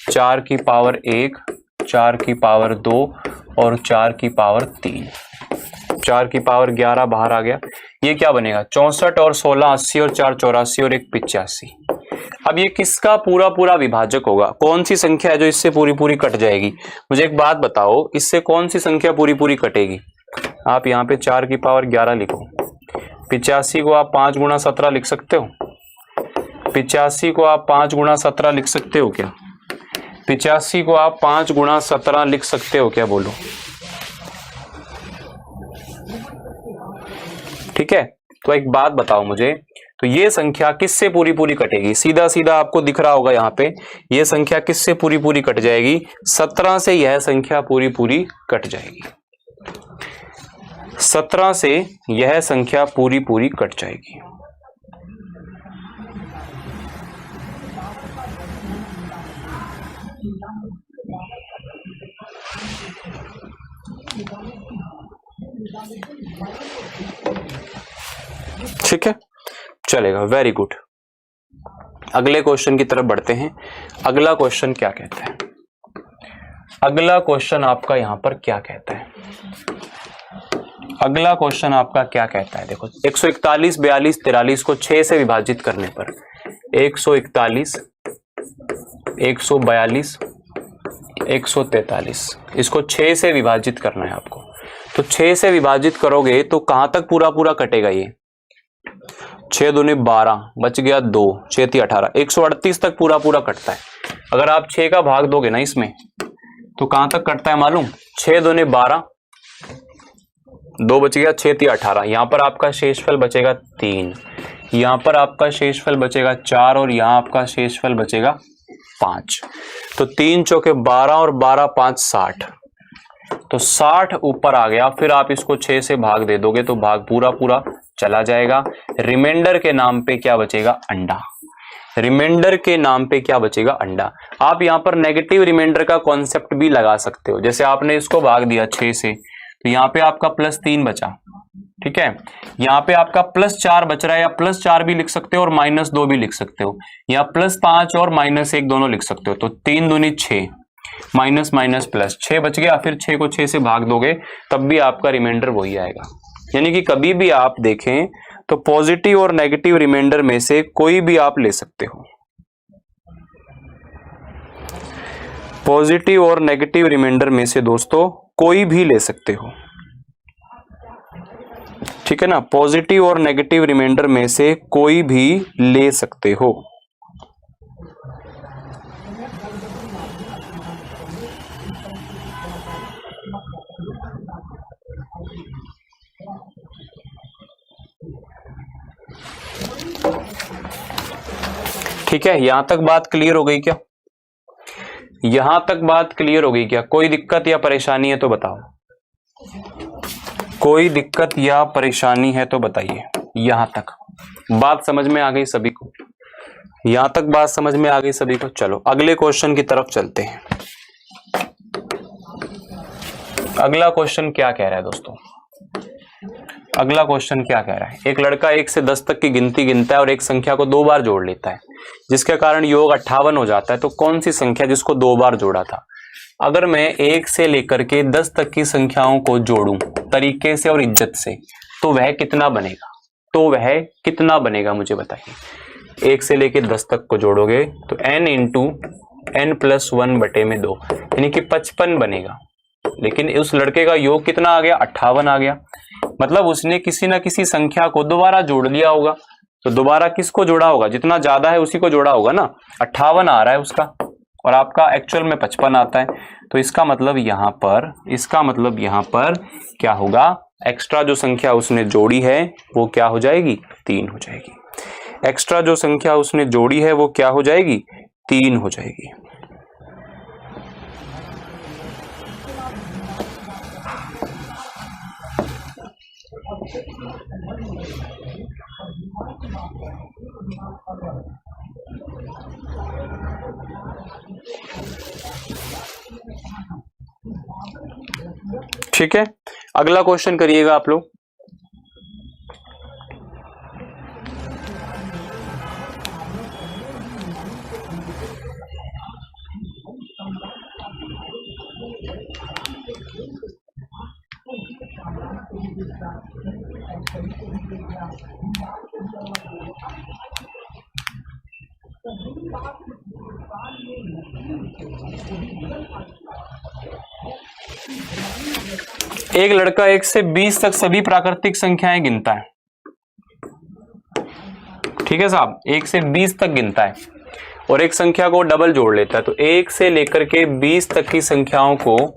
[SPEAKER 1] 4 की पावर 1, 4 की पावर 2 और 4 की पावर 3। 4 की पावर 11 बाहर आ गया, ये क्या बनेगा 64 और 16 80 और 4 84 और 1 85। अब ये किसका पूरा पूरा विभाजक होगा, कौन सी संख्या है जो इससे पूरी पूरी कट जाएगी। मुझे एक बात बताओ, इससे कौन सी संख्या पूरी पूरी कटेगी। आप यहाँ पे 4 की पावर 11 लिखो, 85 को आप 5 गुणा 17 लिख सकते हो, 85 को आप 5 गुणा 17 लिख सकते हो क्या, 85 को आप 5 गुणा 17 लिख सकते हो क्या, बोलो। ठीक है, तो एक बात बताओ मुझे, तो ये संख्या किससे पूरी पूरी कटेगी। सीधा सीधा आपको दिख रहा होगा यहाँ पे, ये संख्या किससे पूरी पूरी कट जाएगी 17 से। यह संख्या पूरी पूरी कट जाएगी 17 से, यह संख्या पूरी पूरी कट जाएगी। ठीक है, चलेगा, वेरी गुड। अगले क्वेश्चन की तरफ बढ़ते हैं। अगला क्वेश्चन क्या कहता है, अगला क्वेश्चन आपका यहां पर क्या कहता है, अगला क्वेश्चन आपका क्या कहता है। देखो 141 42 43 को 6 से विभाजित करने पर 141 142 143, इसको 6 से विभाजित करना है आपको। तो 6 से विभाजित करोगे तो कहां तक पूरा पूरा कटेगा ये 6 दूनी 12, बच गया 2, 6 × 18, 138 तक पूरा पूरा कटता है। अगर आप 6 का भाग दोगे ना इसमें तो कहां तक कटता है मालूम, 6 दूनी 12, 2 बच गया, 6 × 18, यहां पर आपका शेषफल बचेगा 3, यहां पर आपका शेषफल बचेगा 4 और यहां आपका शेषफल बचेगा 5। तो 3 चौके 12 और 12 5 60, तो 60 ऊपर आ गया। फिर आप इसको 6 से भाग दे दोगे तो भाग पूरा पूरा चला जाएगा। रिमाइंडर के नाम पे क्या बचेगा अंडा, रिमाइंडर के नाम पे क्या बचेगा अंडा। आप यहां पर नेगेटिव रिमाइंडर का कॉन्सेप्ट भी लगा सकते हो। जैसे आपने इसको भाग दिया 6 से तो यहाँ पे आपका +3 बचा, ठीक है। यहाँ पे आपका +4 बच रहा है, या +4 भी लिख सकते हो और -2 भी लिख सकते हो, या +5 और -1 दोनों लिख सकते हो। तो 3 दूनी 6, माइनस माइनस प्लस, 6 बच गया। फिर 6 को 6 से भाग दोगे तब भी आपका रिमाइंडर वही आएगा। यानी कि कभी भी आप देखें तो पॉजिटिव और नेगेटिव रिमाइंडर में से कोई भी आप ले सकते हो, पॉजिटिव और नेगेटिव रिमाइंडर में से दोस्तों कोई भी ले सकते हो, ठीक है ना। पॉजिटिव और नेगेटिव रिमाइंडर में से कोई भी ले सकते हो। ठीक है, यहां तक बात क्लियर हो गई क्या? यहां तक बात क्लियर हो गई क्या? कोई दिक्कत या परेशानी है तो बताओ, कोई दिक्कत या परेशानी है तो बताइए। यहां तक बात समझ में आ गई सभी को? यहां तक बात समझ में आ गई सभी को? चलो अगले क्वेश्चन की तरफ चलते हैं। अगला क्वेश्चन क्या कह रहा है दोस्तों? अगला क्वेश्चन क्या कह रहा है? एक लड़का 1 से 10 तक की गिनती गिनता है और एक संख्या को 2 बार जोड़ लेता है, जिसके कारण योग 58 हो जाता है। तो कौन सी संख्या जिसको 2 बार जोड़ा था? अगर मैं 1 से लेकर के 10 तक की संख्याओं को जोड़ूं तरीके से और इज्जत से, तो वह कितना बनेगा? तो वह कितना बनेगा मुझे बताइए। 1 से लेकर 10 तक को जोड़ोगे तो n इंटू n+1/2 यानी कि 55 बनेगा। लेकिन उस लड़के का योग कितना आ गया? 58 आ गया। मतलब उसने किसी ना किसी संख्या को दोबारा जोड़ लिया होगा। तो दोबारा किसको जोड़ा होगा? जितना ज्यादा है उसी को जोड़ा होगा ना। 58 आ रहा है उसका और आपका एक्चुअल में 55 आता है। तो इसका मतलब यहां पर क्या होगा? एक्स्ट्रा जो संख्या उसने जोड़ी है वो क्या हो जाएगी? 3 हो जाएगी। एक्स्ट्रा जो संख्या उसने जोड़ी है वो क्या हो जाएगी? 3 हो जाएगी। ठीक है, अगला क्वेश्चन करिएगा आप लोग। एक लड़का 1 से 20 तक सभी प्राकृतिक संख्याएं गिनता है। ठीक है साहब, 1 से 20 तक गिनता है और एक संख्या को डबल जोड़ लेता है। तो 1 से लेकर के 20 तक की संख्याओं को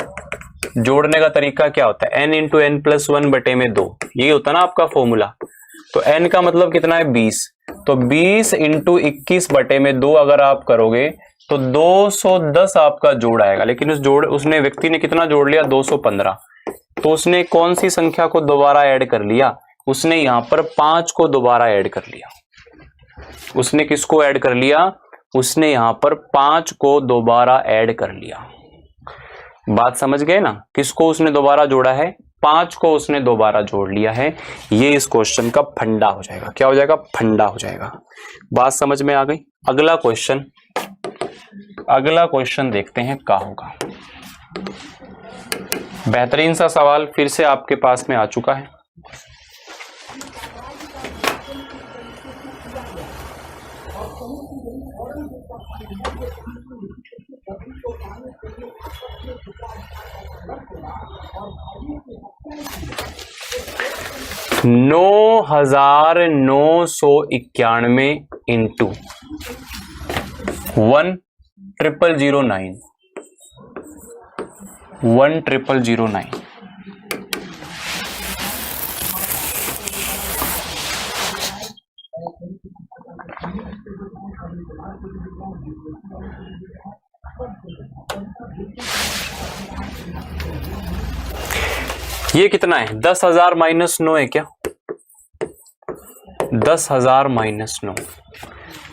[SPEAKER 1] जोड़ने का तरीका क्या होता है? n इंटू n+1/2 ये होता है ना आपका फॉर्मूला। तो n का मतलब कितना है? 20। तो 20 इंटू 21/2 अगर आप करोगे तो 210 आपका जोड़ आएगा। लेकिन उसने व्यक्ति ने कितना जोड़ लिया? 215। तो उसने कौन सी संख्या को दोबारा ऐड कर लिया? उसने यहां पर 5 को दोबारा ऐड कर लिया। उसने किसको ऐड कर लिया? उसने यहां पर 5 को दोबारा ऐड कर लिया। बात समझ गए ना? किसको उसने दोबारा जोड़ा है? 5 को उसने दोबारा जोड़ लिया है। ये इस क्वेश्चन का फंडा हो जाएगा। क्या हो जाएगा? फंडा हो जाएगा। बात समझ में आ गई? अगला क्वेश्चन देखते हैं क्या होगा। बेहतरीन सा सवाल फिर से आपके पास में आ चुका है। नौ 9,991 इंटू 1,009 ये कितना है? 10,000 माइनस 9 है क्या? 10,000 माइनस 9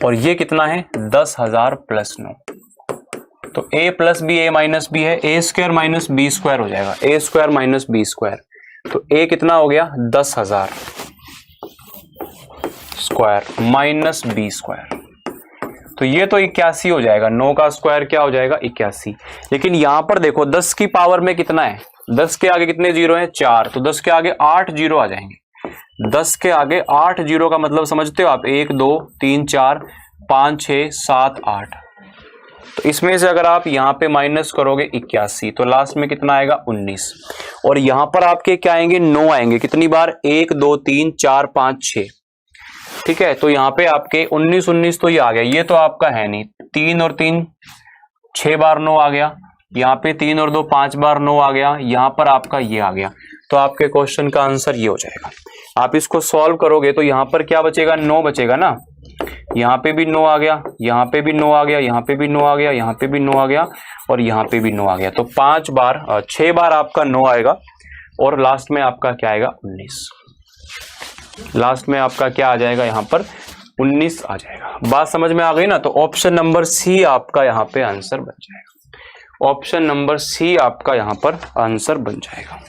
[SPEAKER 1] और ये कितना है? 10,000 प्लस 9। तो a plus b, a minus b है, a square minus b square हो जाएगा, a square minus b square. तो a कितना हो गया? 10,000 स्क्वायर माइनस बी स्क्वायर। तो ये तो 81 हो जाएगा। 9 का स्क्वायर क्या हो जाएगा? 81। लेकिन यहां पर देखो 10 की पावर में कितना है? 10 के आगे कितने जीरो हैं? 4। तो 10 के आगे 8 जीरो आ जाएंगे। 10 के आगे 8 जीरो का मतलब समझते हो आप? 1 2 3 4 5 6 7 8। तो इसमें से अगर आप यहां पे माइनस करोगे 81 तो लास्ट में कितना आएगा? 19। और यहां पर आपके क्या आएंगे? 9 आएंगे। कितनी बार? 1 2 3 4 5 6। ठीक है, तो यहाँ पे आपके 19 तो ये आ गया। ये तो आपका है नहीं। 3 और 3 6 बार 9 आ गया। यहाँ पे 3 और 2 5 बार 9 आ गया। यहाँ पर आपका ये आ गया। तो आपके क्वेश्चन का आंसर ये हो जाएगा। आप इसको सॉल्व करोगे तो यहाँ पर क्या बचेगा? 9 बचेगा ना। यहाँ पे भी 9 आ गया, यहाँ पे भी 9 आ गया, यहाँ पे भी 9 आ गया, यहाँ पे भी 9 आ गया और यहाँ पे भी 9 आ गया। तो 6 बार आपका 9 आएगा और लास्ट में आपका क्या आएगा 19। लास्ट में आपका क्या आ जाएगा यहाँ पर 19 आ जाएगा। बात समझ में आ गई ना? तो ऑप्शन नंबर सी आपका यहाँ पे आंसर बन जाएगा। ऑप्शन नंबर सी आपका यहाँ पर आंसर बन जाएगा।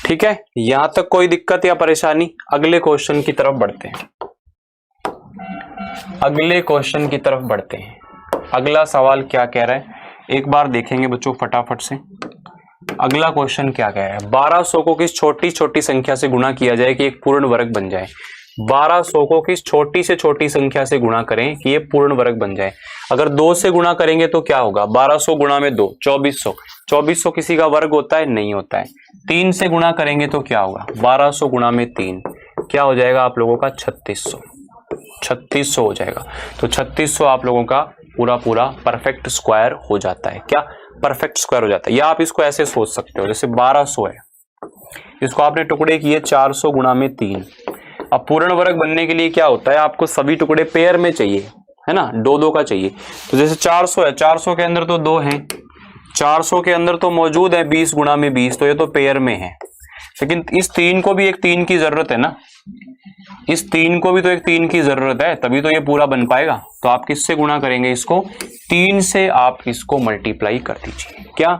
[SPEAKER 1] ठीक है, यहां तक कोई दिक्कत या परेशानी? अगले क्वेश्चन की तरफ बढ़ते हैं। अगले क्वेश्चन की तरफ बढ़ते हैं। अगला सवाल क्या कह रहा है एक बार देखेंगे बच्चों फटाफट से। अगला क्वेश्चन क्या कह रहा है? 1200 को किस छोटी छोटी संख्या से गुणा किया जाए कि एक पूर्ण वर्ग बन जाए। 1200 को किस छोटी से छोटी संख्या से गुणा करें कि ये पूर्ण वर्ग बन जाए। अगर 2 से गुणा करेंगे तो क्या होगा? 1200 गुणा में 2 2400। 2400 किसी का वर्ग होता है? नहीं होता है। 3 से गुणा करेंगे तो क्या होगा? 1200 गुणा में 3 क्या हो जाएगा आप लोगों का? 3600। 3600 हो जाएगा। तो 3600 आप लोगों का पूरा पूरा परफेक्ट स्क्वायर हो जाता है। क्या? परफेक्ट स्क्वायर हो जाता है। या आप इसको ऐसे सोच सकते हो, जैसे 1200 है, इसको आपने टुकड़े किए 400 गुणा में 3। अब पूर्ण वर्ग बनने के लिए क्या होता है? आपको सभी टुकड़े पेयर में चाहिए, है ना, 2-2 का चाहिए। तो जैसे 400 है, 400 के अंदर तो 2 हैं, 400 के अंदर तो मौजूद है 20 गुणा में 20, तो ये तो पेयर में है। लेकिन इस 3 को भी एक 3 की जरूरत है ना, इस 3 को भी तो एक 3 की जरूरत है, तभी तो ये पूरा बन पाएगा। तो आप किससे गुणा करेंगे? इसको 3 से आप इसको मल्टीप्लाई कर दीजिए। क्या?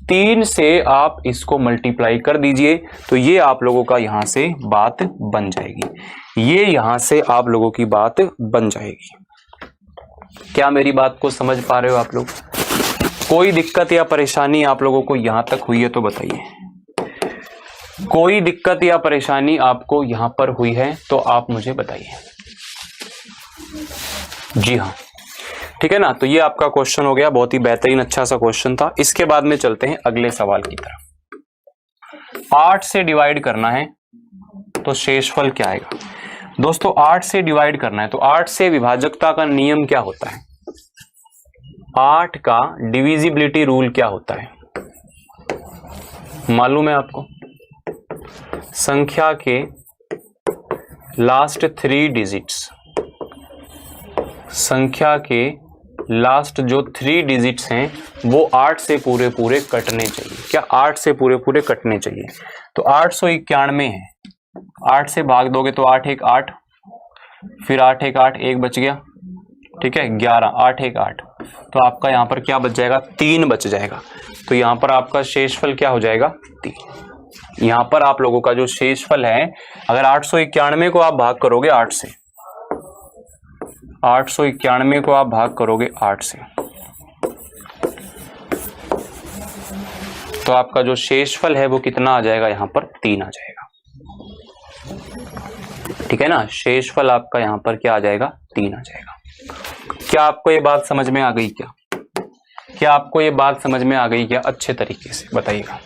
[SPEAKER 1] 3 से आप इसको मल्टीप्लाई कर दीजिए। तो ये आप लोगों का यहां से बात बन जाएगी। ये यहां से आप लोगों की बात बन जाएगी। क्या मेरी बात को समझ पा रहे हो आप लोग? कोई दिक्कत या परेशानी आप लोगों को यहां तक हुई है तो बताइए। कोई दिक्कत या परेशानी आपको यहां पर हुई है तो आप मुझे बताइए। जी हाँ, ठीक है ना। तो ये आपका क्वेश्चन हो गया, बहुत ही बेहतरीन अच्छा सा क्वेश्चन था। इसके बाद में चलते हैं अगले सवाल की तरफ। 8 से डिवाइड करना है तो शेषफल क्या आएगा? दोस्तों 8 से डिवाइड करना है तो 8 से विभाजकता का नियम क्या होता है? 8 का डिविजिबिलिटी रूल क्या होता है मालूम है आपको? संख्या के लास्ट 3 डिजिट्स, संख्या के लास्ट जो 3 डिजिट्स हैं वो 8 से पूरे पूरे कटने चाहिए। क्या? 8 से पूरे पूरे कटने चाहिए। तो 891 है, 8 से भाग दोगे तो 8 1 8, फिर 8 1 8, 1 बच गया, ठीक है, 11, 8 1 8। तो आपका यहाँ पर क्या बच जाएगा? 3 बच जाएगा। तो यहाँ पर आपका शेषफल क्या हो जाएगा? 3। यहाँ पर आप लोगों का जो शेषफल है, अगर 891 को आप भाग करोगे 8 से, 891 को आप भाग करोगे 8 से, तो आपका जो शेषफल है वो कितना आ जाएगा? यहाँ पर 3 आ जाएगा। ठीक है ना, शेषफल आपका यहाँ पर क्या आ जाएगा? 3 आ जाएगा। क्या आपको ये बात समझ में आ गई? क्या आपको ये बात समझ में आ गई क्या? अच्छे तरीके से बताइएगा।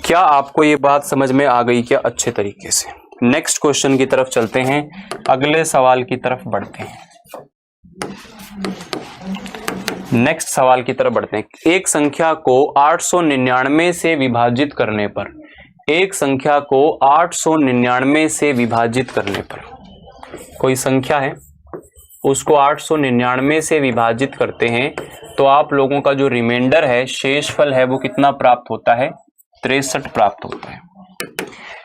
[SPEAKER 1] क्या आपको ये बात समझ में आ गई क्या? अच्छे तरीके से। नेक्स्ट क्वेश्चन की तरफ चलते हैं, अगले सवाल की तरफ बढ़ते हैं। नेक्स्ट सवाल की तरफ बढ़ते हैं। एक संख्या को 899 से विभाजित करने पर, एक संख्या को 899 से विभाजित करने पर, कोई संख्या है उसको 899 से विभाजित करते हैं तो आप लोगों का जो रिमाइंडर है, शेषफल है, वो कितना प्राप्त होता है? 63 प्राप्त होता है।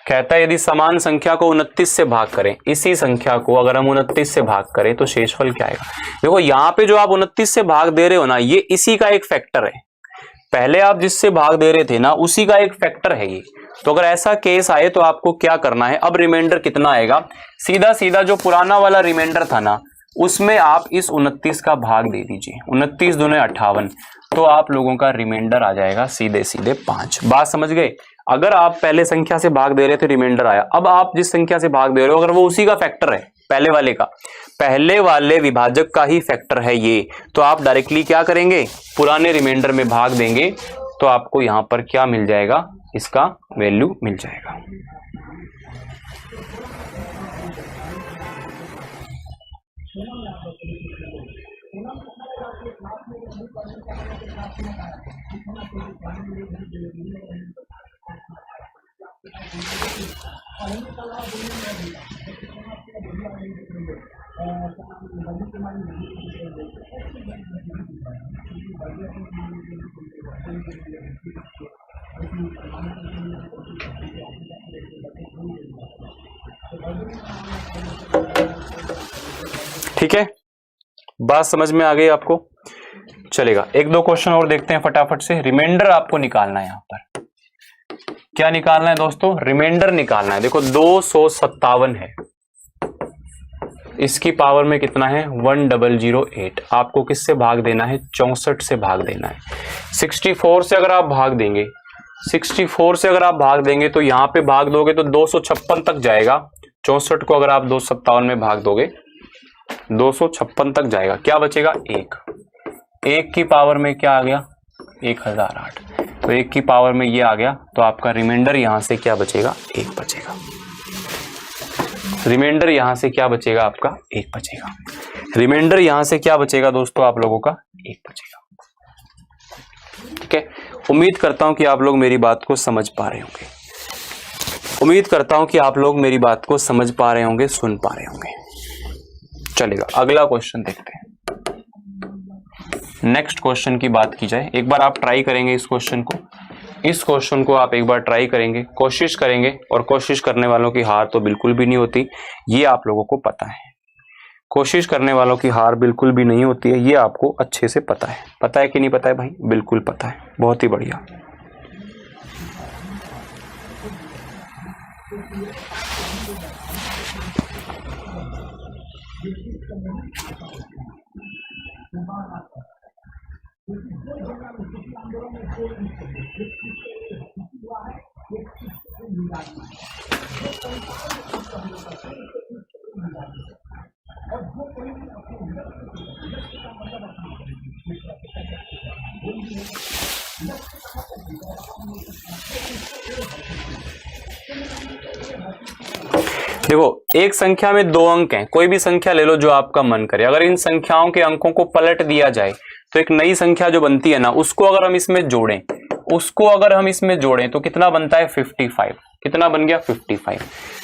[SPEAKER 1] कहता है यदि समान संख्या को 29 से भाग करें, इसी संख्या को अगर हम 29 से भाग करें तो शेषफल क्या आएगा? देखो यहाँ पे जो आप 29 से भाग दे रहे हो ना, ये इसी का एक फैक्टर है। पहले आप जिससे भाग दे रहे थे ना, उसी का एक फैक्टर है ये। तो अगर ऐसा केस आए तो आपको क्या करना है? अब रिमाइंडर कितना आएगा? सीधा सीधा जो पुराना वाला रिमाइंडर था ना, उसमें आप इस 29 का भाग दे दीजिए, 29 दूने 58, तो आप लोगों का रिमाइंडर आ जाएगा सीधे सीधे 5। बात समझ गए? अगर आप पहले संख्या से भाग दे रहे थे रिमाइंडर आया, अब आप जिस संख्या से भाग दे रहे हो अगर वो उसी का फैक्टर है, पहले वाले का, पहले वाले विभाजक का ही फैक्टर है ये, तो आप डायरेक्टली क्या करेंगे, पुराने रिमाइंडर में भाग देंगे, तो आपको यहां पर क्या मिल जाएगा, इसका वैल्यू मिल जाएगा। ठीक है, बात समझ में आ गई आपको? चलेगा, एक दो क्वेश्चन और देखते हैं फटाफट से। रिमाइंडर आपको निकालना है, यहां पर क्या निकालना है दोस्तों, रिमाइंडर निकालना है। देखो 257 है, इसकी पावर में कितना है 1008, आपको किससे भाग देना है, 64 से भाग देना है। 64 से अगर आप भाग देंगे, 64 से अगर आप भाग देंगे तो यहां पे भाग दोगे तो 256 तक जाएगा। 64 को अगर आप 257 में भाग दोगे 256 तक जाएगा, क्या बचेगा, एक की पावर में क्या आ गया 1008, तो एक की पावर में ये आ गया, तो आपका रिमाइंडर यहां से क्या बचेगा, 1 बचेगा। रिमाइंडर यहां से क्या बचेगा, आपका 1 बचेगा। रिमाइंडर यहां से क्या बचेगा दोस्तों, आप लोगों का 1 बचेगा। ठीक है, उम्मीद करता हूं कि आप लोग मेरी बात को समझ पा रहे होंगे, उम्मीद करता हूं कि आप लोग मेरी बात को समझ पा रहे होंगे, सुन पा रहे होंगे। चलेगा, अगला क्वेश्चन देखते हैं। नेक्स्ट क्वेश्चन की बात की जाए, एक बार आप ट्राई करेंगे इस क्वेश्चन को, इस क्वेश्चन को आप एक बार ट्राई करेंगे, कोशिश करेंगे, और कोशिश करने वालों की हार तो बिल्कुल भी नहीं होती, ये आप लोगों को पता है। कोशिश करने वालों की हार बिल्कुल भी नहीं होती है, ये आपको अच्छे से पता है कि नहीं पता है भाई, बिल्कुल पता है, बहुत ही बढ़िया। देखो, एक संख्या में 2 अंक हैं, कोई भी संख्या ले लो जो आपका मन करे, अगर इन संख्याओं के अंकों को पलट दिया जाए तो एक नई संख्या जो बनती है ना, उसको अगर हम इसमें जोड़ें तो कितना बनता है 55। कितना बन गया 55।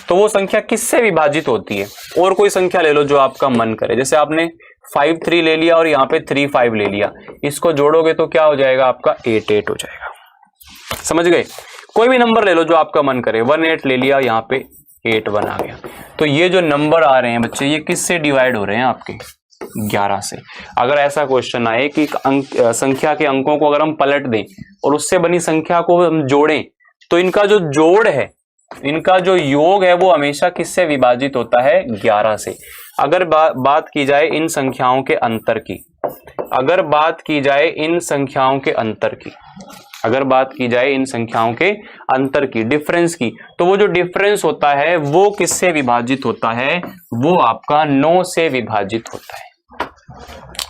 [SPEAKER 1] तो वो संख्या किससे विभाजित होती है, और कोई संख्या ले लो जो आपका मन करे, जैसे आपने 53 ले लिया और यहाँ पे 35 ले लिया, इसको जोड़ोगे तो क्या हो जाएगा, आपका 88 हो जाएगा। समझ गए? कोई भी नंबर ले लो जो आपका मन करे, 18 ले लिया, यहाँ पे 81 आ गया। तो ये जो नंबर आ रहे हैं बच्चे, ये किससे डिवाइड हो रहे हैं, आपके 11 से। अगर ऐसा क्वेश्चन आए कि संख्या के अंकों को अगर हम पलट दें और उससे बनी संख्या को हम जोड़ें, तो इनका जो जोड़ है, इनका जो योग है, वो हमेशा किससे विभाजित होता है, 11 से। अगर बात की जाए इन संख्याओं के अंतर की, अगर बात की जाए इन संख्याओं के अंतर की, अगर बात की जाए इन संख्याओं के अंतर की, डिफरेंस की, तो वो जो डिफरेंस होता है वो किससे विभाजित होता है, वो आपका 9 से विभाजित होता है।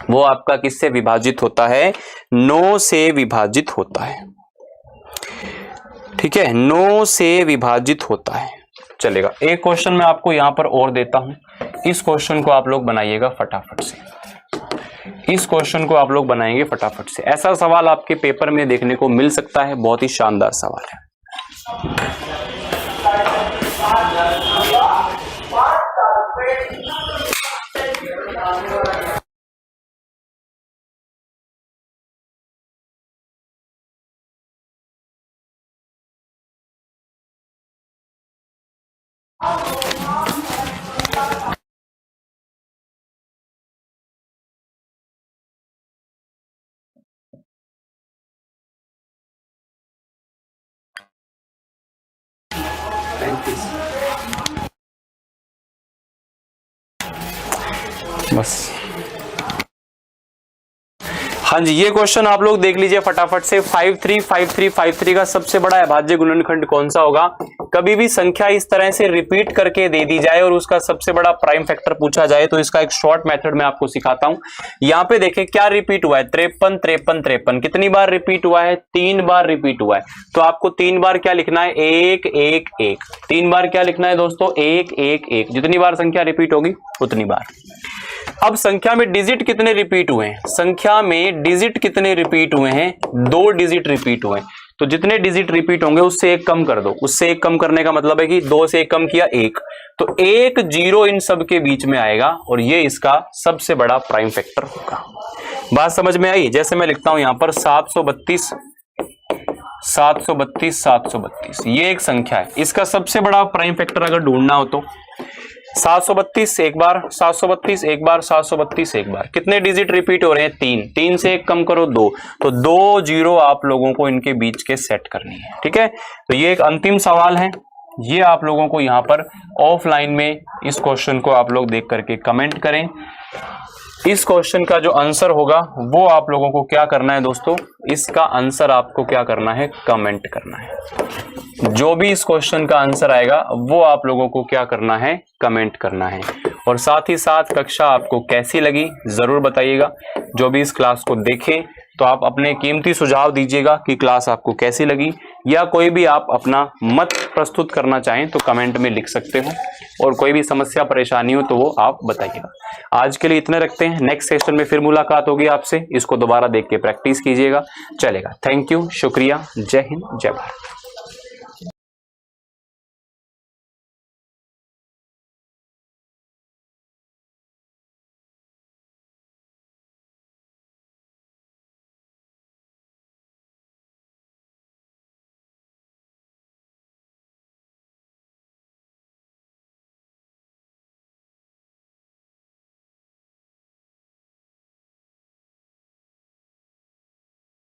[SPEAKER 1] वो आपका किससे विभाजित होता है, 9 से विभाजित होता है। ठीक है, 9 से विभाजित होता है। चलेगा, एक क्वेश्चन मैं आपको यहां पर और देता हूं, इस क्वेश्चन को आप लोग बनाइएगा फटाफट से, इस क्वेश्चन को आप लोग बनाएंगे फटाफट से। ऐसा सवाल आपके पेपर में देखने को मिल सकता है, बहुत ही शानदार सवाल है। बस। हाँ जी, ये क्वेश्चन आप लोग देख लीजिए फटाफट से। 535353 का सबसे बड़ा अभाज्य गुणनखंड कौन सा होगा? कभी भी संख्या इस तरह से रिपीट करके दे दी जाए और उसका सबसे बड़ा प्राइम फैक्टर पूछा जाए तो इसका एक शॉर्ट मेथड मैं आपको सिखाता हूं। यहाँ पे देखें क्या रिपीट हुआ है, 53 53 53। कितनी बार रिपीट हुआ है? 3 बार रिपीट हुआ है। तो आपको 3 बार क्या लिखना है? 1 1 1। 3 बार क्या लिखना है दोस्तों? 1 1 1। जितनी बार संख्या रिपीट होगी उतनी बार। अब संख्या में डिजिट कितने रिपीट हुए हैं? संख्या में डिजिट कितने रिपीट हुए हैं? 2 डिजिट रिपीट हुए हैं। तो जितने डिजिट रिपीट होंगे उससे एक कम कर दो। उससे एक कम करने का मतलब है कि 2 से एक कम किया 1, तो 1 0 इन सब के बीच में आएगा और ये इसका सबसे बड़ा प्राइम फैक्टर होगा। बात समझ में आई? जैसे मैं लिखता हूं यहां पर 732 732 732, ये एक संख्या है। इसका सबसे बड़ा प्राइम फैक्टर अगर ढूंढना हो तो 732 एक बार, 732 एक बार, 732 एक बार। कितने डिजिट रिपीट हो रहे हैं? 3। 3 से एक कम करो 2, तो 2 0 आप लोगों को इनके बीच के सेट करनी है। ठीक है, तो ये एक अंतिम सवाल है। ये आप लोगों को यहां पर ऑफलाइन में इस क्वेश्चन को आप लोग देख करके कमेंट करें। इस क्वेश्चन का जो आंसर होगा वो आप लोगों को क्या करना है दोस्तों? इसका आंसर आपको क्या करना है? कमेंट करना है। जो भी इस क्वेश्चन का आंसर आएगा वो आप लोगों को क्या करना है? कमेंट करना है। और साथ ही साथ कक्षा आपको कैसी लगी जरूर बताइएगा। जो भी इस क्लास को देखें तो आप अपने कीमती सुझाव दीजिएगा कि क्लास आपको कैसी लगी, या कोई भी आप अपना मत प्रस्तुत करना चाहें तो कमेंट में लिख सकते हो, और कोई भी समस्या परेशानी हो तो वो आप बताइएगा। आज के लिए इतने रखते हैं, नेक्स्ट सेशन में फिर मुलाकात होगी आपसे। इसको दोबारा देख के प्रैक्टिस कीजिएगा। चलेगा, थैंक यू, शुक्रिया, जय हिंद, जय भारत।